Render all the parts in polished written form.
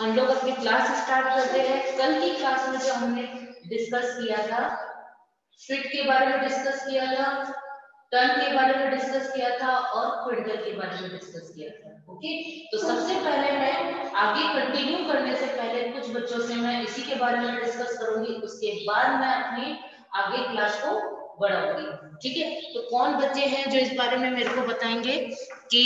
हम लोग अपनी क्लास स्टार्ट करते हैं। कल की क्लास में जो हमने डिस्कस किया था, फिट के बारे में डिस्कस किया था, टर्न के बारे में डिस्कस किया था और क्विंटल के बारे में डिस्कस किया था। ओके, तो सबसे पहले मैं आगे कंटिन्यू करने से पहले कुछ बच्चों से मैं इसी के बारे में डिस्कस करूंगी, उसके बाद मैं अपनी आगे क्लास को बढ़ाऊंगी। ठीक है, तो कौन बच्चे हैं जो इस बारे में मेरे को बताएंगे कि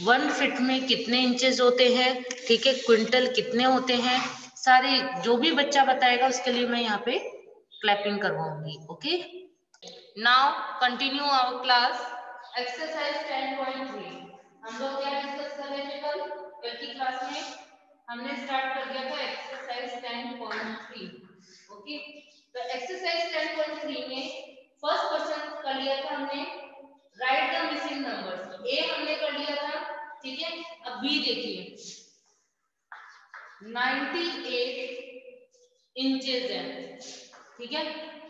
1 फीट में कितने इंचेस होते हैं, ठीक है, क्विंटल कितने होते हैं, सारे जो भी बच्चा बताएगा उसके लिए मैं यहाँ पे क्लैपिंग करवाऊंगी। Okay, now continue our class. Exercise 10.3 हम लोग क्या डिस्कस कर रहे थे कल की क्लास में? हमने स्टार्ट कर दिया था एक्सरसाइज 10.3। ओके, तो एक्सरसाइज 10.3 में फर्स्ट क्वेश्चन कर लिया था हमने, राइट द मिसिंग नंबर्स। ए हमने कर लिया था, ठीक है। अब बी देखिए, 98 इंचेस है, ठीक है,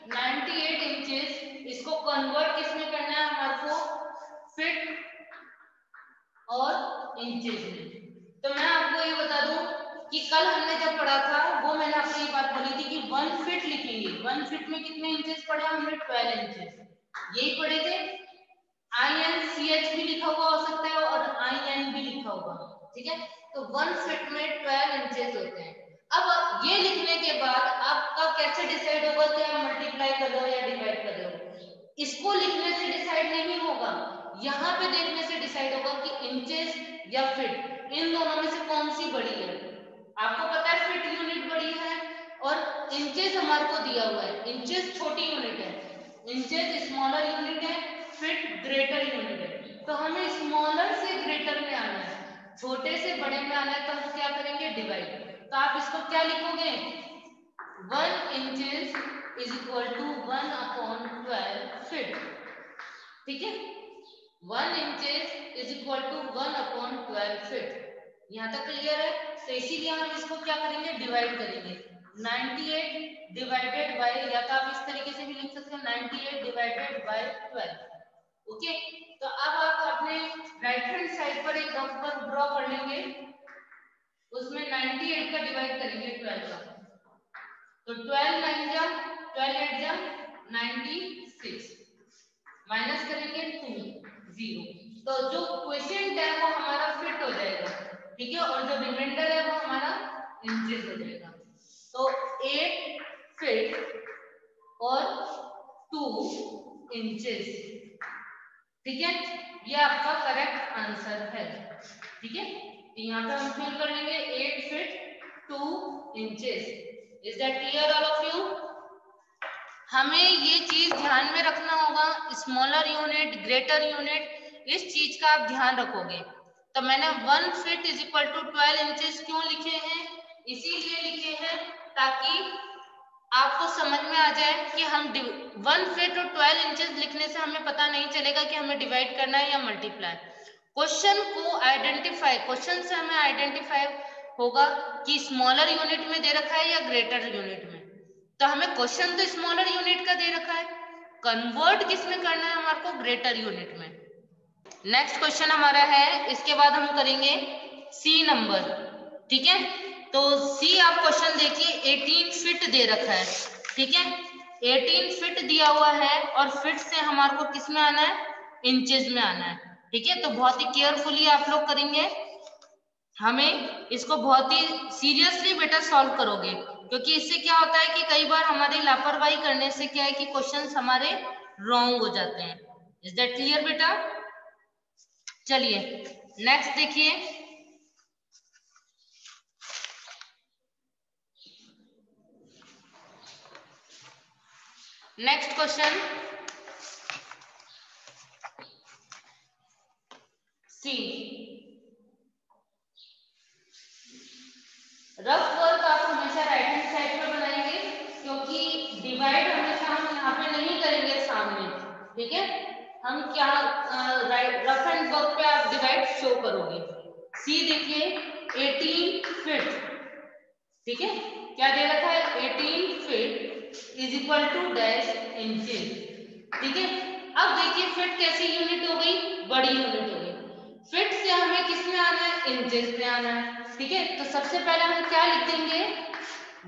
98 इंचेस। इसको कन्वर्ट किसमें करना है हमारे को? फीट और इंचेस में। तो मैं आपको ये बता दूं कि कल हमने जब पढ़ा था वो मैंने आपको ये बात बोली थी कि 1 फीट लिखेंगे। 1 फीट में कितने इंचेस पढ़े हमने? 12 इंचेस, यही पढ़े थे। INCH भी लिखा हुआ हो सकता है और IN भी लिखा हुआ, ठीक है। तो 1 फीट में 12 इंचेस होते हैं। अब ये लिखने के बाद आपका कैसे डिसाइड होगा कि आप मल्टीप्लाई कर रहे हो या डिवाइड कर रहे हो? इसको लिखने से डिसाइड नहीं होगा, यहाँ पे देखने से डिसाइड होगा कि इंचेस या फीट, इन दोनों में से कौन सी बड़ी है। आपको पता है फीट यूनिट बड़ी है और इंचेस हमारे को दिया हुआ है, इंचेस छोटी यूनिट है, इंचेस स्मॉलर यूनिट है, फीट ग्रेटर यूनिट है। तो हमें स्मॉलर से ग्रेटर में आना है, छोटे से बड़े में आना है, तो हम क्या करेंगे? डिवाइड। तो आप इसको क्या लिखोगे? 1 inches is equal to 1/12 feet, ठीक है। 1 inches is equal to 1/12 feet. यहाँ तक क्लियर है? तो इसीलिए हम इसको क्या करेंगे? डिवाइड करेंगे। 98 डिवाइडेड बाय, या तो आप इस तरीके से भी लिख सकते हैं, 98 डिवाइडेड बाय 12। ओके, तो अब आप अपने राइट हैंड साइड पर एक रफ ड्रॉ कर लेंगे, उसमें 98 का डिवाइड करेंगे 12 का। तो 12 9 जा 12 8 जा 96, माइनस करेंगे 2 0। तो जो क्वेश्चन है वो हमारा फिट हो जाएगा, ठीक है, और जो रिमाइंडर है वो हमारा इंचेस हो जाएगा। तो 8 फीट और 2 इंचेस, ठीक है, ये आपका करेक्ट आंसर है, ठीक है। तो यहाँ पे हम फिल कर लेंगे 8 feet 2 inches. Is that clear all of you? हमें ये चीज ध्यान में रखना होगा, स्मॉलर यूनिट ग्रेटर यूनिट, इस चीज का आप ध्यान रखोगे। तो मैंने 1 feet is equal to 12 inches क्यों लिखे हैं? इसीलिए लिखे हैं ताकि आपको समझ में आ जाए कि हम 1 फीट और 12 इंचेस लिखने से हमें पता नहीं चलेगा कि हमें डिवाइड करना है या मल्टीप्लाई। क्वेश्चन को आइडेंटिफाई, क्वेश्चन से हमें आइडेंटिफाई होगा कि स्मॉलर यूनिट में दे रखा है या ग्रेटर यूनिट में। तो हमें क्वेश्चन तो स्मॉलर यूनिट का दे रखा है, कन्वर्ट किसमें करना है हमारे को? ग्रेटर यूनिट में। नेक्स्ट क्वेश्चन हमारा है, इसके बाद हम करेंगे सी नंबर, ठीक है। तो सी आप क्वेश्चन देखिए, 18 फीट दे रखा है, ठीक है, 18 फीट दिया हुआ है और फीट से हमारे को किस में आना है? इंचेस में आना है, ठीक है। तो बहुत ही केयरफुली आप लोग करेंगे, हमें इसको बहुत ही सीरियसली बेटा सॉल्व करोगे, क्योंकि इससे क्या होता है कि कई बार हमारी लापरवाही करने से क्या है कि क्वेश्चंस हमारे रॉन्ग हो जाते हैं। इज दैट क्लियर बेटा? चलिए नेक्स्ट देखिए, नेक्स्ट क्वेश्चन सी। रफ वर्क आप हमेशा राइट हैंड साइड पर बनाएंगे, क्योंकि डिवाइड हमेशा हम यहाँ पे नहीं करेंगे सामने, ठीक है। हम क्या रफ एंड वर्क पे आप डिवाइड शो करोगे। सी देखिए 18 फीट, ठीक है, क्या दे रखा है? 18 feet is equal to dash inches, ठीक है। अब देखिए फीट कैसी यूनिट हो गई? बड़ी यूनिट हो गई। फिट से हमें किस में आना है, इंचेस में आना है। ठीक है, तो सबसे पहले हम क्या लिख देंगे,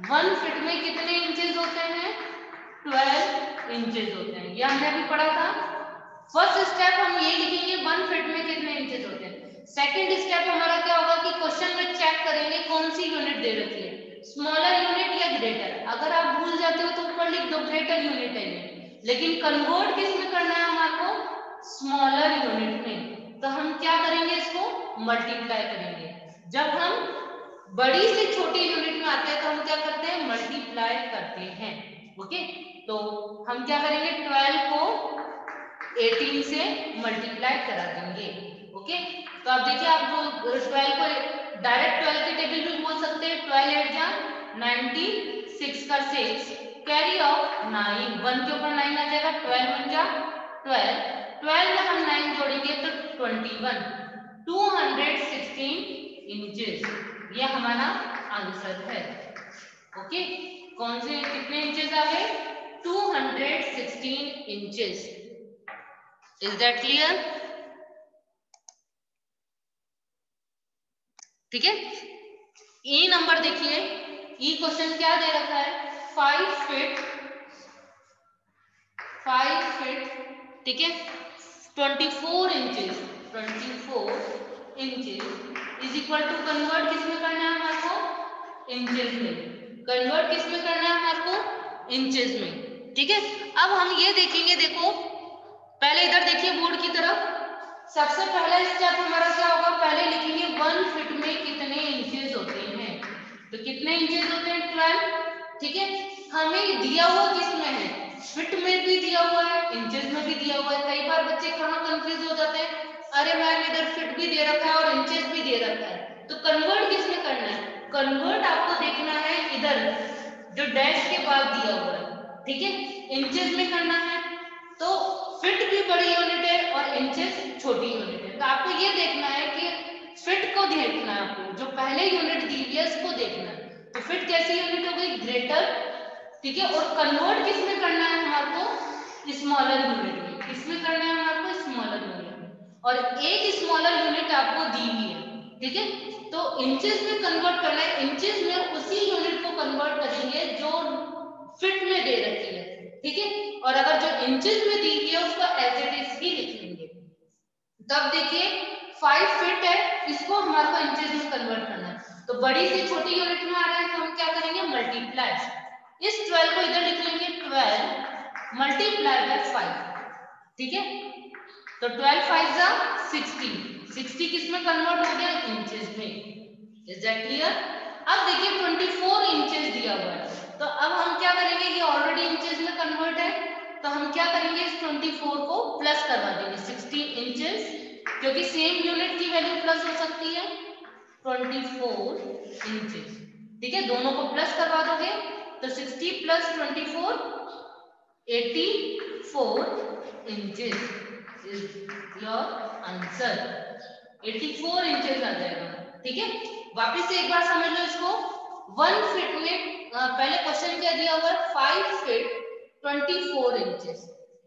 1 फीट में कितने इंचेस होते हैं, 12 इंचेस होते हैं। ये हमने अभी पढ़ा था। फर्स्ट स्टेप हम ये लिखेंगे 1 फीट में कितने इंचेस होते हैं। सेकंड स्टेप हमारा क्या होगा कि क्वेश्चन में चेक करेंगे कौन सी यूनिट दे रखी है, स्मॉलर यूनिट या ग्रेटर। अगर आप भूल जाते हो तो ऊपर लिख दो ग्रेटर यूनिट है ये, लेकिन कन्वर्ट किस में करना है हमारे को, स्मॉलर यूनिट में। तो हम क्या करेंगे, इसको मल्टीप्लाई करेंगे। जब हम बड़ी से छोटी यूनिट में आते हैं तो हम क्या करते हैं, मल्टीप्लाई करते हैं। ओके, तो हम क्या करेंगे, 12 को 18 से मल्टीप्लाई करा देंगे। ओके, तो आप देखिए, आप जो 12 को डायरेक्ट 12 की टेबल भी बोल सकते हैं, 12 8 जा 96 का 6 कैरी ऑफ 9, 1 के ऊपर 9 आ जाएगा, 12 1 जा 12, 12 में हम 9 जोड़ेंगे तो 21, 216 इंचेस, ये हमारा आंसर है। ओके, कौन से कितने इंचेस आ गए, 216 इंचेस। Is that clear? ठीक है, ई नंबर देखिए, ई क्वेश्चन क्या दे रखा है, 5 फीट, ठीक है, 24 inches, 24 inches is equal to, convert किस में करना है हमारे को, इंचेस में। कन्वर्ट किस में करना है हमारे को, इंचेस में। ठीक है, अब हम ये देखेंगे, देखो पहले इधर देखिए बोर्ड की तरफ, सबसे पहला स्टेप हमारा क्या होगा, पहले लिखेंगे 1 फीट में कितने इंचेस होते हैं। तो कितने इंचेस होते हैं, 12। ठीक है, हमें दिया हुआ किस में है, फीट में भी दिया हुआ है, इंचेस में भी दिया हुआ है। कई बार बच्चे कहाँ कंफ्यूज हो जाते हैं, अरे मैम इधर फीट भी दे रखा है और इंचेस भी दे रखा है, तो कन्वर्ट किस में करना है, कन्वर्ट आपको देखना है इधर जो डैश के बाद दिया हुआ है। ठीक है, इंचेस में करना है, तो फीट भी बड़ी यूनिट है और इंचेस छोटी यूनिट है। तो आपको ये देखना है कि फीट को देखना है, आपको जो पहले यूनिट दी हुई है उसको देखना है। तो फीट कैसी यूनिट हो गई, ग्रेटर। ठीक है, और कन्वर्ट किस में करना है हमारे को, स्मॉलर यूनिट में। किसमें करना है हमारे को, स्मॉलर यूनिट में। और एक स्मॉलर यूनिट आपको दी हुई है, ठीक है, तो इंचेस में कन्वर्ट करना है। इंचेस में उसी यूनिट को कन्वर्ट करेंगे जो फीट में दे रखी है। ठीक है, और अगर जो इंचेस में दी है उसको एज इट इज ही लिख लेंगे। तब देखिए 5 फीट है, इसको हमारे को इंचेस में कन्वर्ट करना है, तो बड़ी से छोटी यूनिट में आ रहा है तो हम क्या करेंगे, मल्टीप्लाई। इस 12 को इधर लिख लेंगे, 12 मल्टीप्लाई बाय 5। ठीक है, तो 12 5 जा 60, 60 किस में कन्वर्ट हो गया, इंचेस में। Is that clear? अब देखिए 24 इंचेस दिया हुआ है, तो अब हम क्या करेंगे, ये ऑलरेडी इंचेस में कन्वर्ट है, तो हम क्या करेंगे, इस 24 को प्लस करवा देंगे 60 इंचेस, क्योंकि सेम यूनिट की वैल्यू प्लस हो सकती है, 24 इंचेस। ठीक है, दोनों को प्लस करवा दोगे तो 60 plus 24 84 inches is your answer. 84 inches आ जाएगा। ठीक है, वापस से एक बार समझ लो इसको। 1 फीट में पहले क्वेश्चन क्या दिया हुआ है, 5 feet 24 inches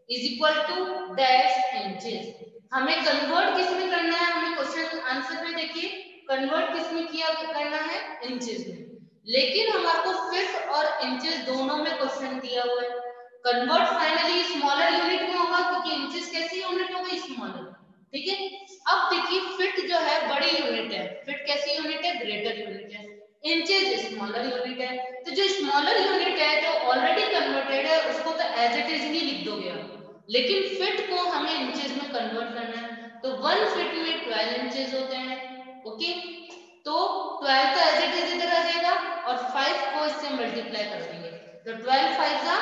is equal to dash inches. हमें कन्वर्ट किस में करना है, हमें क्वेश्चन आंसर में देखिए कन्वर्ट किस में किया करना है, इंचेस में। लेकिन हमारे को फीट और इंचेस दोनों में क्वेश्चन दिया हुआ है। कन्वर्ट फाइनली स्मॉलर यूनिट में होगा, क्योंकि इंचेस कैसी यूनिट हो गई, स्मॉलर। ठीक है, अब देखिए फीट जो है बड़ी यूनिट है, फीट कैसी यूनिट है, ग्रेटर यूनिट है, इंचेस स्मॉलर यूनिट है। तो जो स्मॉलर यूनिट है जो ऑलरेडी कन्वर्टेड है उसको तो एज इट इज ही लिख दोगे आप, लेकिन फीट को हमें इंचेस में कन्वर्ट करना है, तो 1 फीट में 12 इंचेस होते हैं। ओके, तो 12 तो एज इट इज इधर आ जाएगा और 5 को इससे मल्टीप्लाई कर देंगे, तो 12 5 का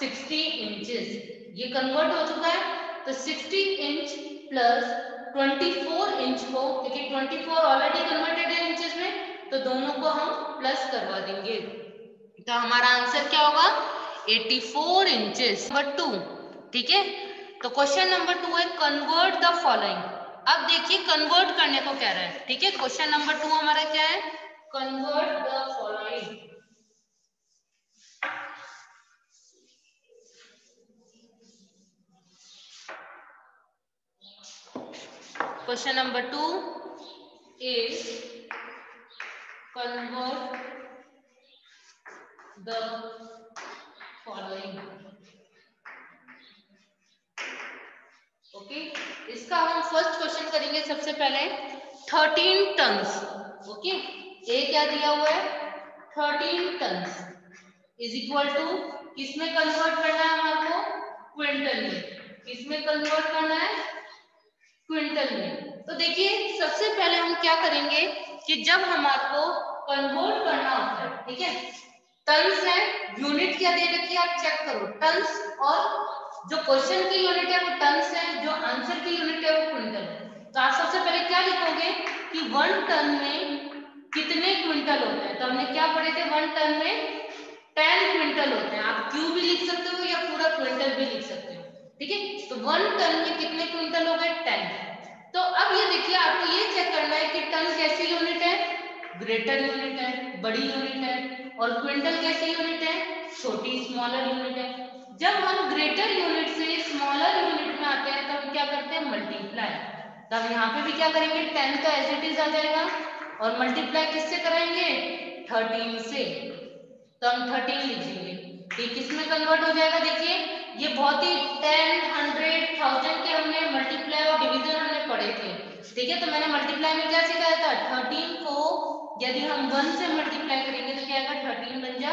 60 इंचेस, ये कन्वर्ट हो चुका है। तो 60 इंच प्लस 24 इंच को, क्योंकि 24 ऑलरेडी कन्वर्टेड है इंचेस में, तो दोनों को हम प्लस करवा देंगे, तो हमारा आंसर क्या होगा, 84 इंचेस। नंबर 2, ठीक है, तो क्वेश्चन नंबर 2 है कन्वर्ट द फॉलोइंग। अब देखिए कन्वर्ट करने को कह रहा है। ठीक है, क्वेश्चन नंबर 2 हमारा क्या है, convert the following. Question number 2 is convert the following. Okay, इसका हम फर्स्ट क्वेश्चन करेंगे सबसे पहले 13 टन्स। ओके, ए क्या दिया हुआ है 13 टन्स इज इक्वल टू किसमें कन्वर्ट करना है हमारे को क्विंटल में। किसमें कन्वर्ट करना है क्विंटल में। तो देखिए सबसे पहले हम क्या करेंगे कि जब हमारे को कन्वर्ट करना होता है, ठीक है, टन्स है, यूनिट क्या दे रखी है आप चेक करो, टन्स, और जो क्वेश्चन की यूनिट है वो टन्स है, जो आंसर की यूनिट है वो क्विंटल है। तो आप सबसे पहले क्या लिखोगे कि 1 टन में कितने क्विंटल होते हैं। तो हमने क्या पढ़े थे 1 टन में 10 क्विंटल होते हैं। आप क्यू भी लिख सकते हो या पूरा क्विंटल भी लिख सकते हो, ठीक है। तो 1 टन में कितने क्विंटल हो गए 10। तो अब ये देखिए आपको ये चेक करना है कि टन कैसी यूनिट है, ग्रेटर यूनिट है, बड़ी यूनिट है, और क्विंटल कैसी यूनिट है, छोटी स्मॉलर यूनिट है। जब हम ग्रेटर यूनिट से स्मॉलर यूनिट में आते हैं तब हम क्या करते हैं मल्टीप्लाई। तब यहाँ पे भी क्या करेंगे 10 तो एज इट इज आ जाएगा, और मल्टीप्लाई किससे कराएंगे 13 से। तो हम 13 लिखेंगे, ये किसमें कन्वर्ट हो जाएगा। देखिए ये बहुत ही 10, 100, 1000 के हमने मल्टीप्लाई और डिवीजन हमने पढ़े थे, ठीक है। तो मैंने मल्टीप्लाई में क्या सिखाया था 13 को यदि हम 1 से मल्टीप्लाई करेंगे तो क्या आएगा 13 बन जा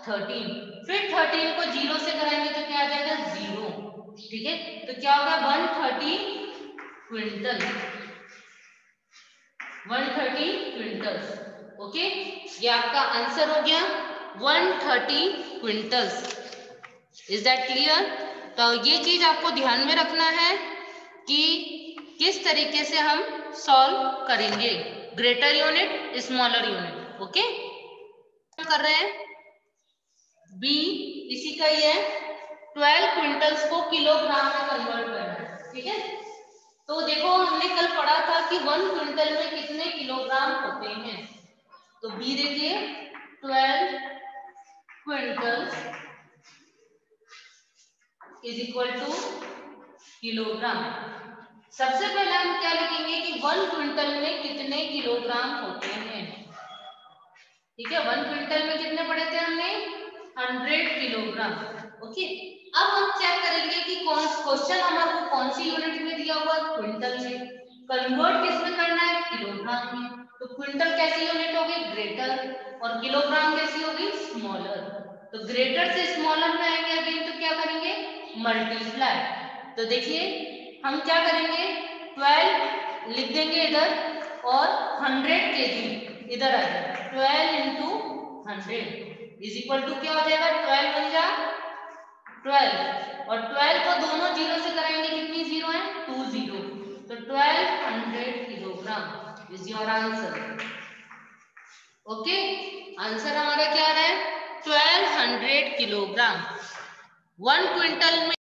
13, फिर 13 को 0 से कराएंगे तो क्या आ जाएगा 0, ठीक है। तो क्या होगा 130 क्विंटल, 130 क्विंटल्स। ओके, ये आपका आंसर हो गया 130 क्विंटल्स। Is that clear. तो ये चीज आपको ध्यान में रखना है कि किस तरीके से हम सॉल्व करेंगे greater unit smaller unit. Okay, कर रहे हैं बी, इसी का ही है 12 क्विंटल्स को किलोग्राम में कन्वर्ट करना है, ठीक है। तो देखो हमने कल पढ़ा था कि 1 क्विंटल में कितने किलोग्राम होते हैं। तो बी देखिए 12 quintals is equal to kilogram. सबसे पहले हम क्या लिखेंगे कि 1 क्विंटल में कितने किलोग्राम होते हैं, ठीक है। 1 क्विंटल में कितने पढ़े थे हमने 100 किलोग्राम। ओके, अब हम चेक करेंगे कि कौन क्वेश्चन हमारे को कौन सी यूनिट में दिया हुआ है क्विंटल में, कन्वर्ट किसमें करना है किलोग्राम में। तो क्विंटल कैसी यूनिट होगी ग्रेटर, और किलोग्राम कैसी होगी स्मॉलर। तो ग्रेटर से स्मॉलर में आएंगे अगेन तो क्या करेंगे मल्टीप्लाई। तो देखिए हम क्या करेंगे 12 लिख देंगे इधर, और 100 kg इधर आ जाएगा, 12 into 100 इज इक्वल टू क्या हो जाएगा 12 बन जा 12, और 12 को दोनों जीरो से कराएंगे कितनी जीरो है 2 जीरो। तो 1200 kilogram is your answer. Okay, answer हमारा क्या आ रहा है 1200 किलोग्राम। 1 क्विंटल में